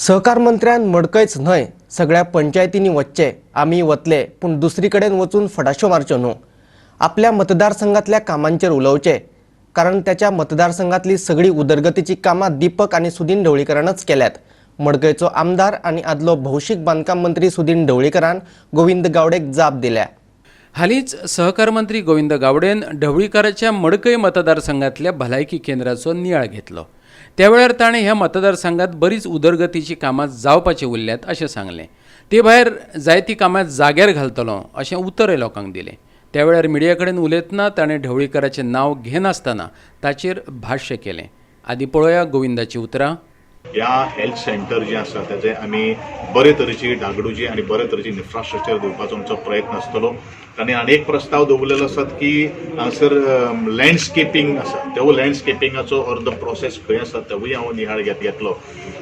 सहकार मंत्र्यान मडकयच न्हय, सगळ्या पंचायतींनी वचचे, आम्ही वतले, पण दुसरीकडेन वचून फडाशो मारच्यो न्हू. आपल्या मतदारसंघातल्या कामांचेर उलोवचे, कारण त्याच्या मतदारसंघातली सगळी उदरगतीची कामां दीपक आणि सुदीन ढवळीकरानच केल्यात. मडकयचो आमदार आणि आदलो भौशीक बांदकाम मंत्री सुदीन ढवळीकरान गोविंद गावडेक जाप दिल्या. हालींच सहकार मंत्री गोविंद गावडेन ढवळीकराच्या मडकय मतदारसंघातल्या भलायकी केंद्राचो नियाळ घेतलो. त्यावेळार ताणें ह्या मतदारसंघात बरीच उदरगतीची कामां जावपाची उरल्यात अशें सांगलें. ते भायर जायतीं कामां जाग्यार घालतलो अशें उतरय लोकांक दिलें. त्यावेळार मिडिया कडेन उलयतना ताणें ढवळीकराचें नांव घेनासतना ताचेर भाश्य केलें. आदी पळोवया गोविंदाची उतरां. ह्या हेल्थ सेंटर जे आसा तेजे आमी बरे तरेची डागडुजी आनी बरे तरेची इन्फ्रास्ट्रक्चर दिवपाचो आमचो प्रयत्न आसतलो. तांणी आनी एक प्रस्ताव दवरलेलो आसा की हांगासर लँडस्केपींग आसा, त्यो लँडस्केपींगाचो अर्द प्रोसेस खंय आसा तेवूय हांव नियाळ घेतलो.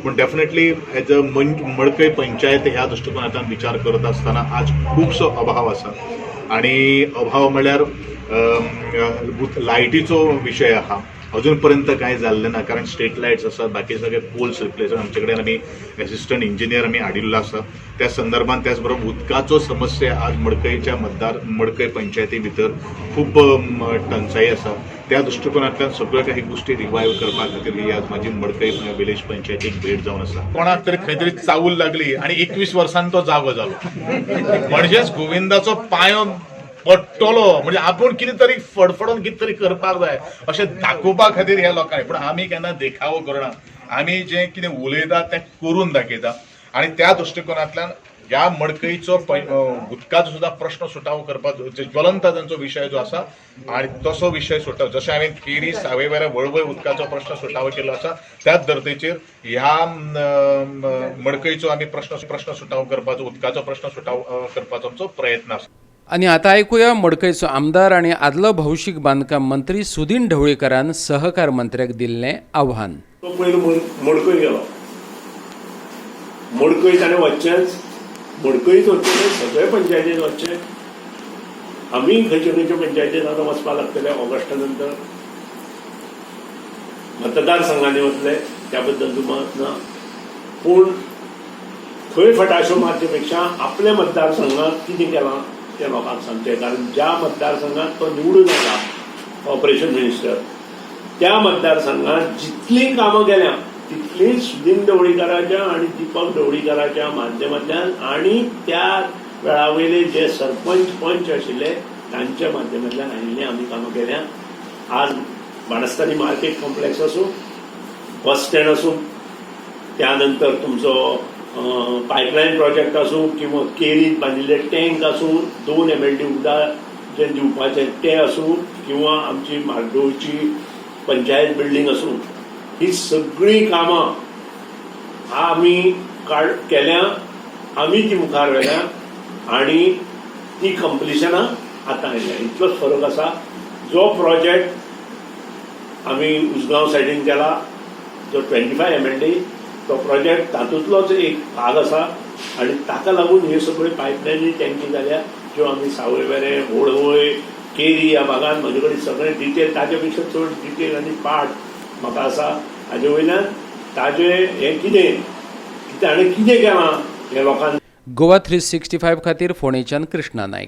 पूण डेफिनेटली हेजो मडकय पंचायत ह्या दृश्टिकोनांतल्यान विचार करत आसतना आज खुबसो अभाव आसा. आनी अभाव म्हळ्यार लायटीचो विशय आहा. अजून पर्यंत काय जाल्लें ना, कारण स्ट्रीट लायट्स आसात, बाकी सगळे पोल्स रिप्लेस आमचे कडेन आमी एसिस्टंट इंजिनियर आमी हाडिल्लो आसा. त्या संदर्भात त्याच बरोबर उदकाचो समस्या आज मडकय पंचायती भितर खूब टंचाई आसा. त्या दृश्टिकोनांतल्यान सगळ्यो काही गोष्टी रिवायव करपा खातीर ही आज माझी मडकय विलेज पंचायतीक भेट जावन आसा. कोणाक तरी खंय तरी चावूल लागली आनी 21 वर्सांनी तो जागो जालो. म्हणजेच गोविंदाचो पांयो पडटलो, म्हणजे आपण कितें तरी फडफडून कितें तरी करपाक जाय अशें दाखोवपा खातीर ह्या लोकांनी. पूण आमी केन्ना देखावो करना, आमी जें कितें उलयता तें करून दाखयता. आनी त्या दृश्टिकोनांतल्यान ह्या मडकयचो उदकाचो सुद्दां प्रश्न सुटावो करपाचो ज्वलंत तांचो विशय जो आसा आनी तसो विशय सुटाव, जशें हांवें केरी सावयवेऱ्या वळवय उदकाचो प्रश्न सुटावो केल्लो आसा त्याच धर्तेचेर ह्या मडकयचो आमी प्रश्न सुटावो करपाचो, उदकाचो प्रश्न सुटावो करपाचो आमचो प्रयत्न आसा. आनी आतां आयकुया मडकयचो आमदार आनी आदलो भौशीक बांदकाम मंत्री सुदीन ढवळीकरान सहकार मंत्र्याक दिल्लें आव्हान. तो पयलो मडकय गेलो, मडकय ताणें वचचेंच, मडकयच वचचें, सगळे पंचायतीन वचचें. आमी खंयचे खंयचे पंचायतीन आतां वचपाक लागतले ऑगस्टा नंतर. मतदारसंघांनी वतले त्या बद्दल दुमत ना, पूण थंय फटाशो मारचे पेक्षा आपल्या मतदारसंघात कितें केलां ते लोकांक सांगचें. कारण ज्या मतदारसंघात तो निवडून आयला ऑपरेशन मिनिस्टर, त्या मतदारसंघात जितलीं कामां केल्या तितलीं सुदीन ढवळीकराच्या आणि दीपक ढवळीकराच्या माध्यमांतल्यान आनी त्या वेळावयले जे सरपंच पंच आशिल्ले तांच्या माध्यमांतल्यान आयिल्लीं आमी कामां केल्या. आज बाणस्तारी मार्केट कॉम्प्लेक्स आसूं, बस स्टँड आसूं, त्यानंतर तुमचो पायपलायन प्रोजेक्ट आसूं किंवा केरीत बांदिल्ले टँक आसूं, 2 MLD उदक जे दिवपाचें तें आसूं, किंवा आमची म्हाड्डोळची पंचायत बिल्डींग आसूं, ही सगळीं कामां आमी केल्या, आमी ती मुखार व्हेल्या आनी ती कंप्लिशना आतां आयल्या. इतलोच फरक आसा. जो प्रोजेक्ट आमी उसगांव सायडीन केला, जो 25 MLD, तो प्रोजेक्ट तातूंतलोच एक भाग आसा आनी ताका लागून ह्यो सगळ्यो पायपलायनी टँकी जाल्या, ज्यो आमी सावयवेरें, वळवय, केरी ह्या भागांत म्हजे कडेन सगळें डिटेल, ताचे पेक्षा चड डिटेल आनी पाठ म्हाका आसा. हाजे वयल्यान ताजें हें कितें ताणें कितें केलां हें लोकांनी. गोवा 365 खातीर फोंडेच्यान कृष्णा नायक.